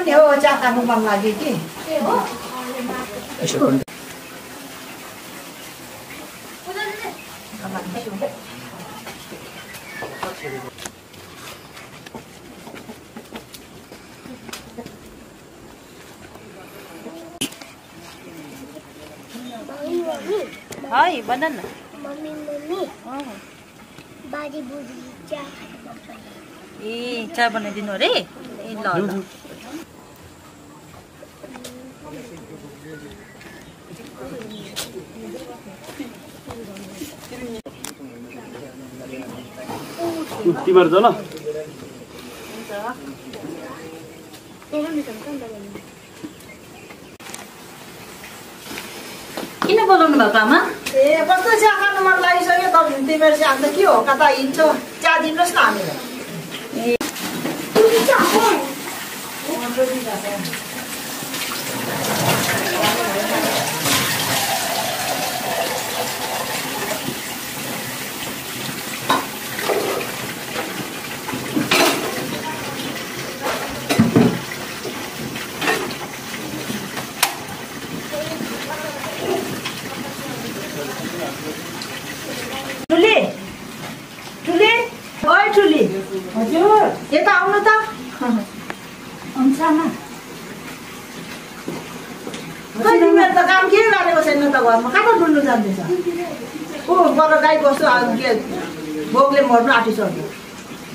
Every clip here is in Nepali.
पनि हो चिया खानु मन लाग्यो कि हाय बना ना मम्मी बाजी बुझी चिया ए चिया बनाइदिनु अरे ए ल ल तिमीहरु त ल किन बोलाउनु भएको आमा ए कस्तो चिया खानु मन लागिसक्यो त तिमीहरू चाहिँ अन्त के हो कता हिँड्छ चिया दिनुहोस् न हामीलाई हजुर यता आउनु त हुन्छ आमा तिमीहरू त काम के गरेको छैन त घरमा कहाँ डुल्नु जाँदैछ ऊ बर गाई बस्छु के भोकले मर्नु आँटिसक्यो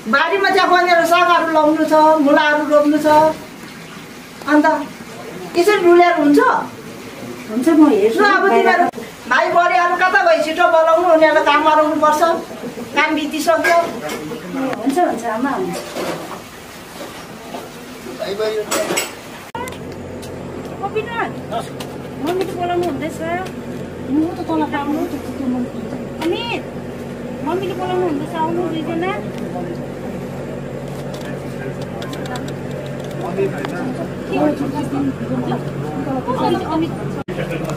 बारीमा चाहिँ बनेर सागहरू लाउनु छ मुलाहरू रोप्नु छ अन्त यसरी डुलेर हुन्छ म हेर्छु अब तिमीहरू भाइ बढीहरू कता गयो छिटो बोलाउनु उनीहरूलाई काम गराउनु पर्छ काम बितिसक्यो हुन्छ आमा हुन्छ मम्मी त बोलाउनु हुँदैछ म त तल आउनु अमित मम्मीले बोलाउनु हुँदैछ आउनु दुईजना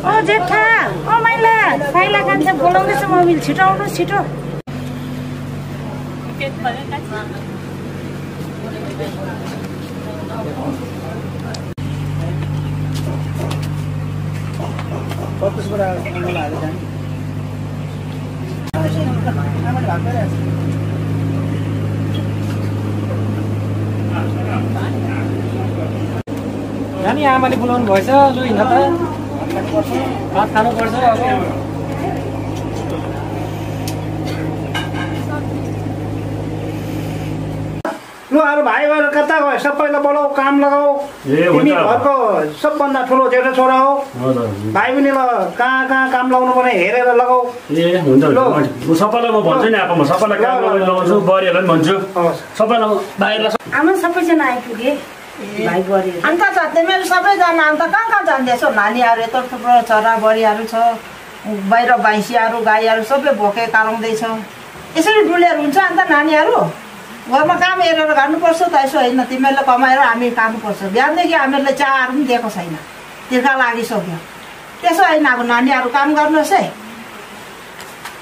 ओ जेठा ओ माइला फाइला खान्छ बोलाउँदैछ मम्मीले छिटो आउनुहोस् छिटो नानी आमाले बोलाउनु भएछ लु हिँड त भात खानुपर्छ अब लु अरू भाइ भएर कता गयो सबैलाई बोलाऊ काम लगाऊ तिमी घरको सबभन्दा ठुलो जेठो छोरा हो भाइ पनि ल कहाँ कहाँ काम लगाउनु पर्ने हेरेर लगाऊ ए हुन्छ म सबैलाई म भन्छु नि अब म सबैलाई काम लगाउँछु बढीहरूलाई पनि भन्छु सबैलाई भाइलाई आमा सबैजना आइपुगे भाइ बढी अन्त तिमीहरू सबैजना अन्त कहाँ कहाँ जाँदैछौ नानीहरू यत्रो थुप्रो छोरा बढीहरू छ बाहिर भैँसीहरू गाईहरू सबै भोके कराउँदैछ यसरी डुलेर हुन्छ अन्त नानीहरू घरमा काम हेरेर गर्नुपर्छ त यसो होइन तिमीहरूले कमाएर हामी खानुपर्छ बिहानदेखि हामीहरूले चाहरू पनि दिएको छैन तिर्खा लागिसक्यो त्यसो होइन अब नानीहरू काम गर्नुहोस् है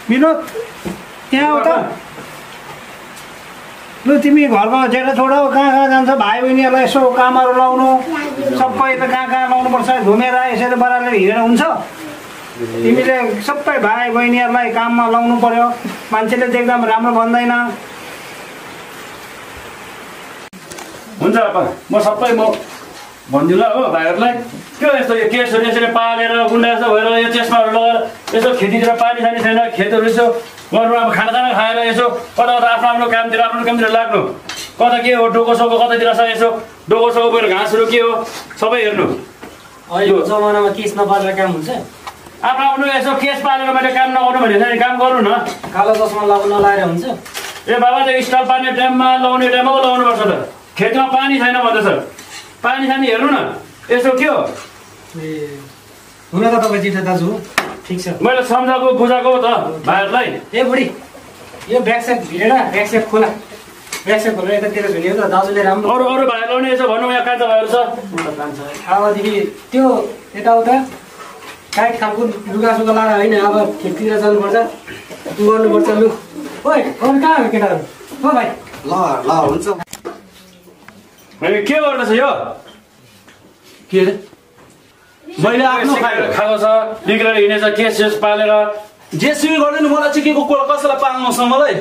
विनोद त्यहाँ हो त लु तिमी घरको जेठो छोडो कहाँ जान्छ भाइ बहिनीहरूलाई यसो कामहरू लाउनु सबै त कहाँ लाउनुपर्छ घुमेर यसरी बरालेर हिँडेर हुन्छ तिमीले सबै भाइ बहिनीहरूलाई काममा लाउनु पर्यो मान्छेले देख्दा राम्रो भन्दैन हुन्छ अपा म सबै म भनिदिनु ल हो भाइहरूलाई के हो यस्तो यो केसहरू यसरी पालेर गुन्डा जस्तो भएर यो चेस्माहरू लगाएर यसो खेतीतिर पानी छैन खेतहरू यसो गर्नु अब खानासाना खाएर यसो कता कता आफ्नो कामतिर लाग्नु कता के हो डोकोसोको कतातिर छ यसो डोकोसोको गएर घाँसहरू के हो सबै हेर्नु यो जमानामा केस नपालेर काम हुन्छ आफ्नो यसो केस पालेर मैले काम नगर्नु भने काम गर्नु न कालो चस्मा नलाएर हुन्छ ए बाबा त्यो स्टल पार्ने टाइममा लाउने टाइममा पो लाउनुपर्छ त खेतमा पानी छैन भन्दैछ पानी छैन हेर्नु न यसो के हो ए हुन त तपाईँ जेठा दाजु ठिक छ मैले सम्झाएको बुझाएको त भाइहरूलाई ए बुढी यो ब्याकसाइड भिडेर ब्याकसाइड खोला ब्याकसाइड खोलेर यतातिर झुन्यो त दाजुले राम्रो अरू भाइहरूलाई यसो भनौँ यहाँ कान्छा भाइहरू छ अबदेखि त्यो यताउता टाइट खालको लुगासुगा लाएर होइन अब खेततिर जानुपर्छ गर्नुपर्छ लु ओइ अरू कहाँ हो केटाहरू हो भाइ ल हुन्छ के गर्दैछ यो के अरे मैले आफ्नो खाएको छ बिग्रेर हिँडेछ केस पालेर जेसिबी गर्दैन मलाई चाहिँ के को कसैलाई पाल्नुहोस् न मलाई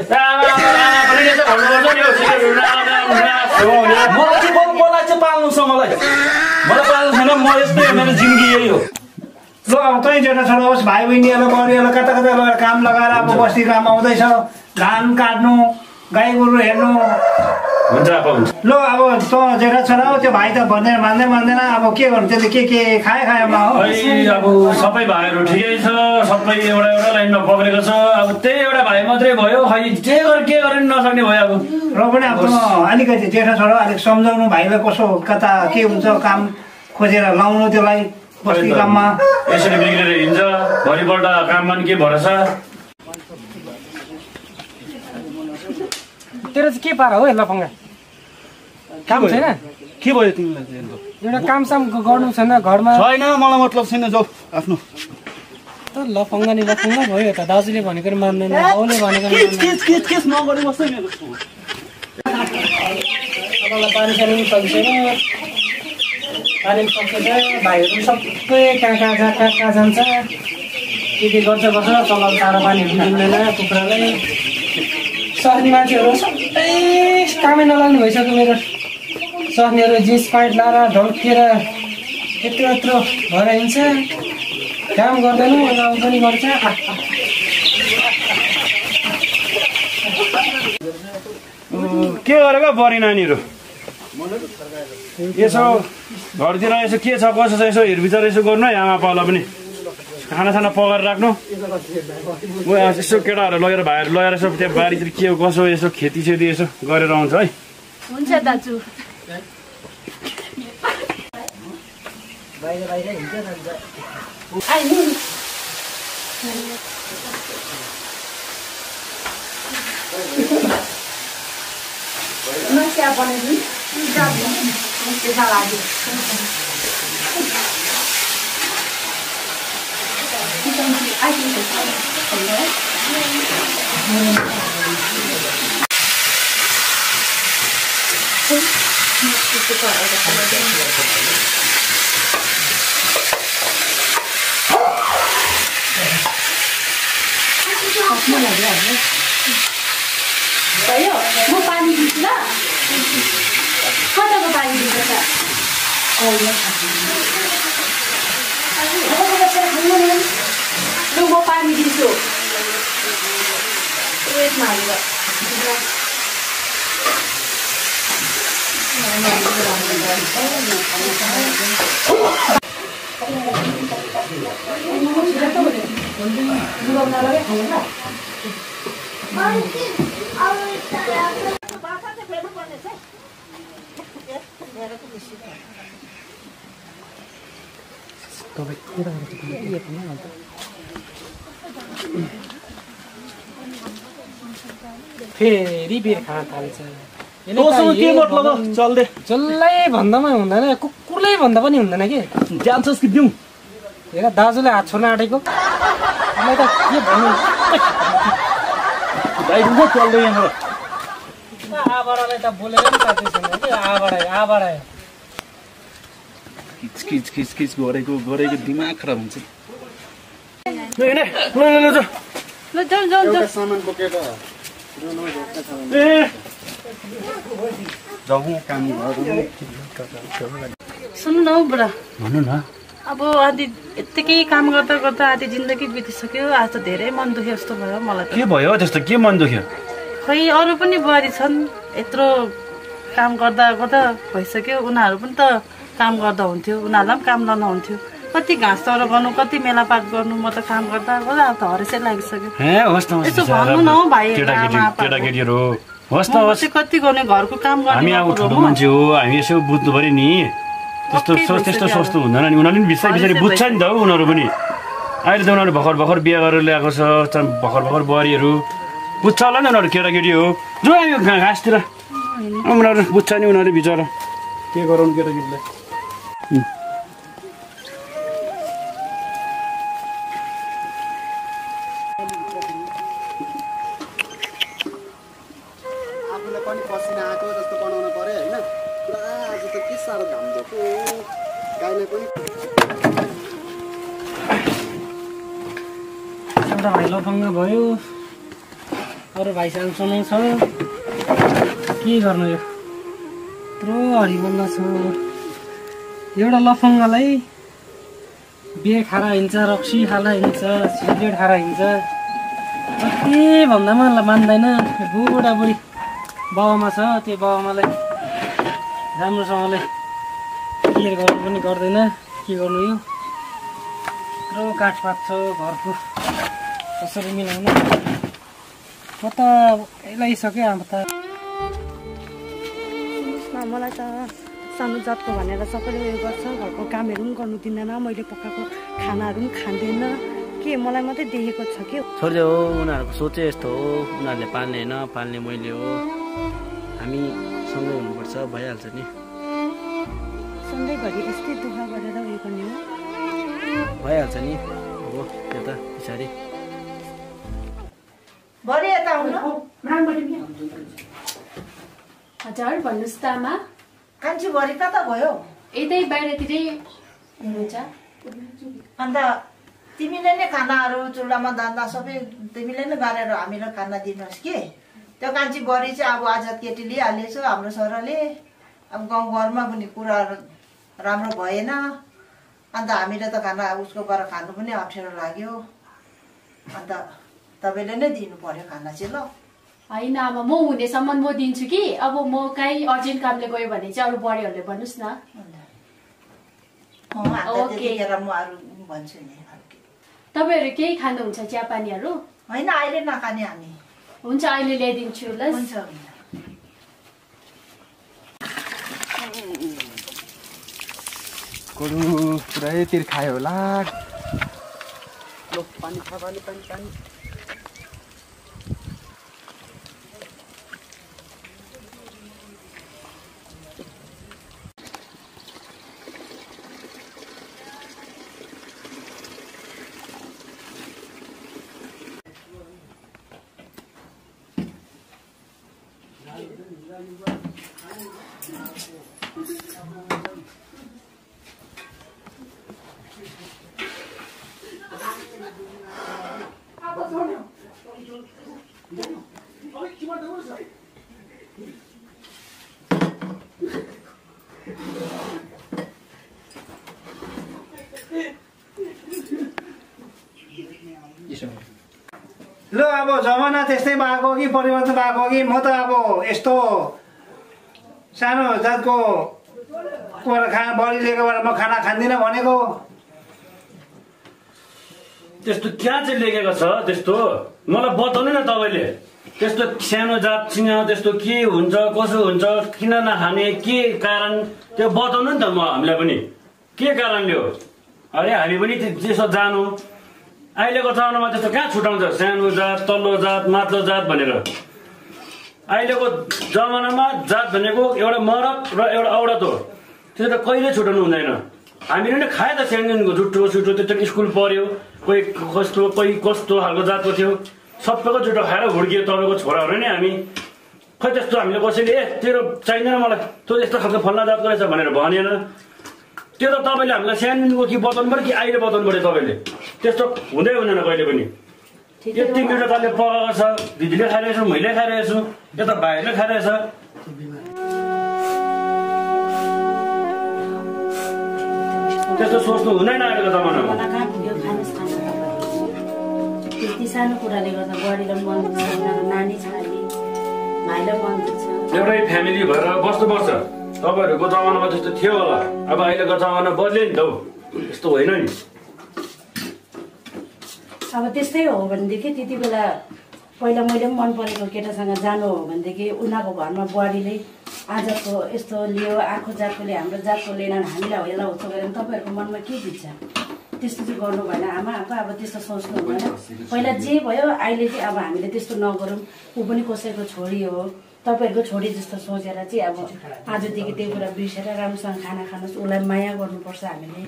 मलाई चाहिँ पाल्नुहोस् न मलाई पाल्नु छैन म यस्तै हो मेरो जिन्दगी यही हो ल अब तै जेठा छोरा होस् भाइ बहिनीहरूलाई परिवारलाई कता कता लगेर काम लगाएर अब बस्ती काम आउँदैछ धान काट्नु गाई गोरु हेर्नु हुन्छ ल अब त जेठा छोरा हो त्यो भाइ त मान्दैन अब के गर्नु त्यसले के खाएमा हो अब सबै भाइहरू ठिकै छ सबै एउटा लाइनमा पक्रेको छ अब त्यही एउटा भाइ मात्रै भयो खै के गरेर नसक्ने भयो अब र पनि अब अलिकति जेठा छोरा अलिक सम्झाउनु भाइलाई कसो कता के हुन्छ काम खोजेर लाउनु त्यसलाई बस्ती काममा यसरी बिग्रेर हिँड्छ भोलिपल्ट काममा के भरोसा तेरो चाहिँ के पारा हो लफङ्गा काम छैन के भयो तिमीलाई एउटा कामसाम गर्नु छैन घरमा छैन मलाई मतलब छैन जाऊ आफ्नो त लफङ्गा नि लफङ्गा भयो त दाजुले भनेको मान्दैन बाउले भनेको केस नगरे बस्दै मेरो तपाईँलाई पानी सानी सकिसक्यो पानी सकेर भाइहरू सबै कहाँ जान्छ के गर्छ तल तारा पानीहरू दिँदैन कुखुरालाई सहने मान्छेहरू सबै कामै नलाग्ने भइसक्यो मेरो सहनेहरू जिन्स प्यान्ट लाएर ढल्किएर यत्रो भएर हिँड्छ काम गर्दैन काम पनि गर्छ के गरेको बढी नानीहरू यसो घरतिर यसो के छ कसो छ यसो हेरविचार यसो गर्नु है आमा पाउला पनि खानासाना पकाएर राख्नु म यसो केटाहरू लगेर भाइहरू लगेर यसो त्यहाँ बारीतिर के कसो यसो खेतीसेती यसो गरेर आउँछ है हुन्छ दाजु नसिया बनाइदिनु त्यसमा लाग्यो भयो म पानी दिन्छु ल कताको पानी दिन्छ ल म पानी दिन्छु उयसमा हालेर फेरि खान थाल्छ के मतलब चल्दे जसलाई भन्दामै हुँदैन कुकुरलाई भन्दा पनि हुँदैन कि जान्छस् कि दिउँ हेर दाजुले हात छोड्न आँटेको मलाई त के भन्नु भाइ रुको चल्दै यहाँबाट आबाडालाई त बोलेर पनि साथी छैन कि आबाडा किच गरेको दिमाग खराब हुन्छ ल जाऊ सामान बोकेर सुन्नु न हौ बुढा भन्नु न अब आधी यत्तिकै काम गर्दा गर्दा आधी जिन्दगी बितिसक्यो आज त धेरै मन दुख्यो जस्तो भयो मलाई त के भयो त्यस्तो के मन दुख्यो खै अरू पनि बुहारी छन् यत्रो काम गर्दा गर्दा भइसक्यो उनीहरू पनि त काम गर्दा हुन्थ्यो उनीहरूलाई पनि काम गर्न हुन्थ्यो कति घाँस चौरो गर्नु कति मेलापात गर्नु म त काम गर्दा गर्दा अब त हरेसै लागिसक्यो यसो भन्नु न हौ भाइ केटाकेटीहरू होस् न होस् कति गर्ने घरको काम गर्ने हामी अब ठुलो मान्छे हो हामी यसो बुझ्नु पर्यो नि त्यस्तो सोच्नु हुँदैन नि उनीहरूले पनि बिस्तारै बुझ्छ नि त हौ उनीहरू पनि अहिले त उनीहरू भर्खर बिहा गरेर ल्याएको छ भर्खर बुहारीहरू बुझ्छ होला नि उनीहरू केटाकेटी हो जो आयो घाँसतिर उनीहरू बुझ्छ नि उनीहरू बिचरा के गराउनु केटाकेटीलाई आफूलाई पनि पसिना आएको जस्तो बनाउनु पर्यो होइन पुरा आज त के साह्रो घाम भएको एउटा भाइ लफङ्ग भयो, अरू भाइ सानसानो छ। के गर्नु यो यत्रो हरिबल्ला छ। एउटा लफङ्गलाई बिहे खाएर हिँड्छ, रक्सी खाएर हिँड्छ, सिगरेट खाएर हिँड्छ। के भन्दामा मान्दैन। बुढाबुढी बाबामा छ, त्यो बाबामालाई राम्रोसँगले केयर गर्नु पनि गर्दैन। के गर्नु यो यत्रो काठपात छ घरको, कसरी मिलाउनु? म त लगाइसकेँ अब त। मलाई त सानो जातको भनेर सबैले उयो गर्छ, घरको कामहरू पनि गर्नु दिँदैन, मैले पकाएको खानाहरू पनि खाँदैन। के मलाई मात्रै देखेको छ कि? छोडिदियो हो, उनीहरूको सोचै यस्तो हो। उनीहरूले पाल्ने होइन, पाल्ने मैले हो। हामी सँगै हुनुपर्छ, भइहाल्छ नि। सधैँभरि यस्तै दुःख गरेर उयो गर्ने हो? भइहाल्छ नि। हो त्यो त पछाडि भरे यता आउनु। हजुर भन्नुहोस् त आमा। कान्छी भरि कता गयो? यतै बाहिरतिरै हुनुहुन्छ। अन्त तिमीले नै खानाहरू चुल्हामा दान्दा सबै तिमीले नै गरेर हामीलाई खाना दिनुहोस् कि। त्यो कान्छी बरी चाहिँ अब आज केटी लिइहालेछ हाम्रो छोराले। अब गाउँघरमा पनि कुराहरू राम्रो भएन। अन्त हामीले त खाना उसको गर खानु पनि अप्ठ्यारो लाग्यो। अन्त तपाईँले नै दिनु पर्यो खाना चाहिँ ल। होइन आमा, म हुनेसम्म म दिन्छु कि। अब म कहीँ अर्जेन्ट कामले गयो भने चाहिँ अरू बढीहरूले भन्नुहोस् न। त्यतिखेर म अरू भन्छु नि। तपाईँहरू केही खानुहुन्छ चियापानीहरू? होइन अहिले नखाने हामी। हुन्छ अहिले ल्याइदिन्छु ल। हुन्छ कोडु पुरै तिर खायो होला। लो पानी खा, पानी पानी पानी। ल अब जमाना त्यस्तै भएको कि परिवर्तन भएको कि म त अब यस्तो सानो जातको खाना बढी लिएकोबाट म खाना खाँदिनँ भनेको। त्यस्तो क्या चाहिँ लेखेको छ त्यस्तो? मलाई बताउनु न तपाईँले। त्यस्तो सानो जातसँग त्यस्तो के हुन्छ, कसो हुन्छ, किन नखाने, के कारण, त्यो बताउनु नि त हामीलाई पनि। के कारणले हो? अरे हामी पनि त्यसो जानु। अहिलेको जमानामा त्यस्तो कहाँ छुटाउँछ सानो जात, तल्लो जात, माथिल्लो जात भनेर? अहिलेको जमानामा जात भनेको एउटा मरद र एउटा औरत हो। त्यो त कहिले छुटाउनु हुँदैन। हामीले नै खाए त सानोदेखिको जुठो सुठो, त्यस्तो स्कुल पढ्यो, कोही कस्तो खालको जातको थियो, सबैको जुठो खाएर हुर्कियो तपाईँको छोराहरू नै हामी। खै त्यस्तो हामीले कसैले तेरो चाहिँदैन मलाई, तँ यस्तो खालको फल्ना जातको रहेछ भनेर भनेन। त्यो त तपाईँले हामीलाई सानोदेखिको कि बताउनु पऱ्यो कि अहिले बताउनु पऱ्यो तपाईँले? त्यस्तो हुँदै हुँदैन कहिले पनि। यति मिठो तालले पकाएको छ, दिदीले खाइरहेको छु, मैले खाइरहेको छु, यता भाइले खाइरहेछ। त्यस्तो सोच्नु हुँदैन अहिलेको जमानामा। त्यति सानो कुराले गर्दा बुहारीलाई मन दुख्छ, नानी छ, भाइलाई मन दुख्छ। एउटै फ्यामिली भएर बस्नुपर्छ। तपाईँहरूको जमानामा त्यस्तो थियो होला, अब अहिलेको जमाना बद्ल्यो नि त हौ, यस्तो होइन नि। अब त्यस्तै हो भनेदेखि त्यति बेला पहिला मैले पनि मन परेको केटासँग जानु हो भनेदेखि उनीहरूको घरमा बुहारीले आजको यस्तो लियो, अर्को जातकोले हाम्रो जातको लिएन, हामीलाई हेला होचो गरेर तपाईँहरूको मनमा के बित्छ? त्यस्तो चाहिँ गर्नु भएन आमा। अब त्यस्तो सोच्नु भएन। पहिला जे भयो अहिले चाहिँ अब हामीले त्यस्तो नगरौँ। ऊ पनि कसैको छोरी हो, तपाईँहरूको छोरी जस्तो सोचेर चाहिँ अब आजदेखि त्यो कुरा बिर्सेर राम्रोसँग खाना खानुहोस्, उसलाई माया गर्नुपर्छ। हामीले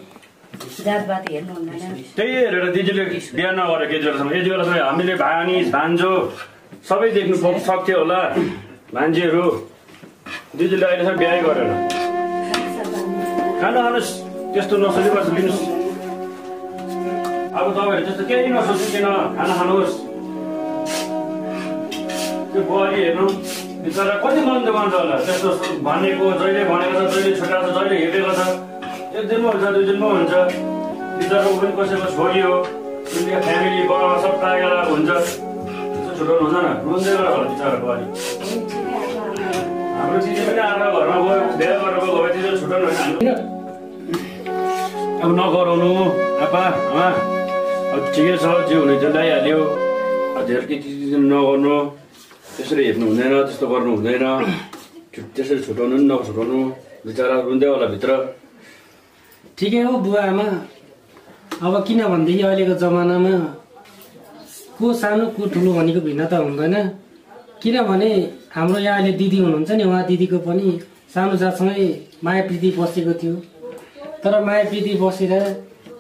जातपात हेर्नु हुँदैन। त्यही हेरेर दिदीले बिहा नगरेको यति बेलासम्म। यति बेला हामीले भानी भान्जो सबै देख्नु सक्थ्यो होला भान्जीहरू। दिदीले अहिलेसम्म बिहा गरेर खानु खानुहोस्। त्यस्तो नसोचिबस लिनुहोस्। अब तपाईँहरू त्यस्तो केही नसोचिकन खाना खानुहोस्। त्यो बुहारी हेर्नु बिचरा कति मन दुखाउँछ होला। त्यस्तो भनेको जहिले भनेको छ, जहिले छुट्याएको छ, जहिले हिँडेको छ, एक दिनमा हुन्छ, 2 दिनमा हुन्छ। बिचरा ऊ पनि कसैको छोरी हो, उनले फ्यामिली बनाएर सब टागेर हुन्छ। त्यस्तो छुट्याउनु हुँदैन, रुन्दै होला बिचरा बुहारी। हाम्रो दिदी पनि आएर घरमा गयो, बिहा गरेर गयो, त्यसरी छुट्याउनु होइन। अब नगराउनु आप्पा आमा, अब ठिकै छ, जे हुने त्यो ल्याइहाल्यो। धेरै केही चिज नगर्नु, त्यसरी हेर्नु हुँदैन, त्यस्तो गर्नु हुँदैन। त्यसरी छुट्याउनु नि नछुट्याउनु, बिचरा रुन्दै होला भित्र। ठिकै हो बुवा आमा। अब किनभनेदेखि अहिलेको जमानामा को सानो को ठुलो भनेको भिन्नता हुँदैन। किनभने हाम्रो यहाँ अहिले दिदी हुनुहुन्छ नि, उहाँ दिदीको पनि सानो जातसँगै माया प्रीति बसेको थियो। तर माया प्रीति बसेर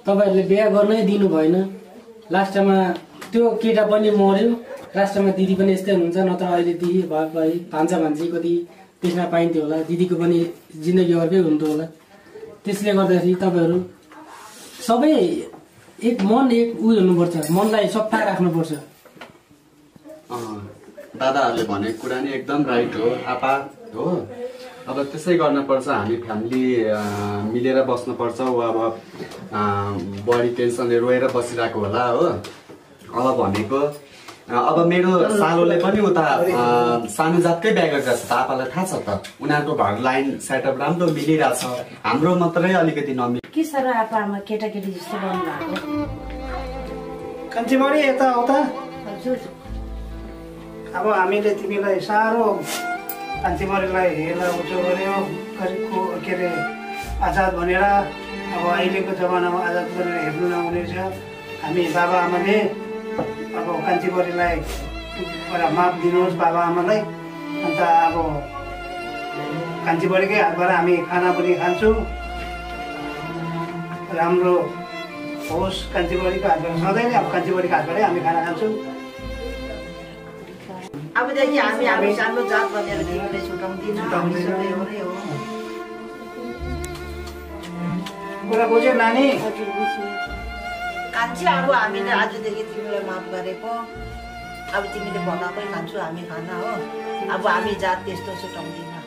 तपाईँहरूले बिहा गर्नै दिनु भएन। लास्टमा त्यो केटा पनि मर्यो, लास्टमा दिदी पनि यस्तै हुनुहुन्छ। नत्र अहिले दिदी भए भान्जा भान्जी कति त्यसमा पाइन्थ्यो होला, दिदीको पनि जिन्दगी अर्कै हुन्थ्यो होला। त्यसले गर्दाखेरि तपाईँहरू सबै एक मन एक उयो हुनुपर्छ, मनलाई सफा राख्नुपर्छ। दादाहरूले भनेको कुरा नि एकदम राइट हो आपा हो। अब त्यसै गर्नुपर्छ, हामी फ्यामिली मिलेर बस्नुपर्छ। ऊ अब बढी टेन्सनले रोएर बसिरहेको होला हो। अब भनेको अब मेरो सालोले पनि उता सानो जातकै बिहा गरिरहेछ त, आपालाई थाहा छ त। उनीहरूको घर लाइन सेटअप राम्रो मिलिरहेछ, हाम्रो मात्रै अलिकति नमिल। के साह्रो आप्पा आमा केटाकेटी जस्तो गर्नु भएको? कान्छीबारी यताउता हजुर। अब हामीले तिमीलाई साह्रो कान्छीबारीलाई हेर्दा उचो गऱ्यो, के अरे आजाद भनेर। अब अहिलेको जमानामा आजाद गरेर हेर्नु नहुने छ। हामी बाबा आमाले अब कान्छीबारीलाई एउटा माफ दिनुहोस् बाबा आमालाई। अन्त अब कान्छीबारीकै हातबाट हामी खाना पनि खान्छौँ। राम्रो होस् कान्छीबारीको हातबाट, सधैँ नै अब कान्छीबारीको हातबाटै हामी खाना खान्छौँ। अबदेखि हामी हामी सानो जात भनेर तिमीले छुटाउँदिनँ। कुरा बुझ्यो नानी? कान्छी, अब हामीले आजदेखि तिमीलाई माफ गरेको। अब तिमीले बनाएकै खान्छौ हामी खाना हो। अब हामी जात त्यस्तो छुटाउँदिनँ।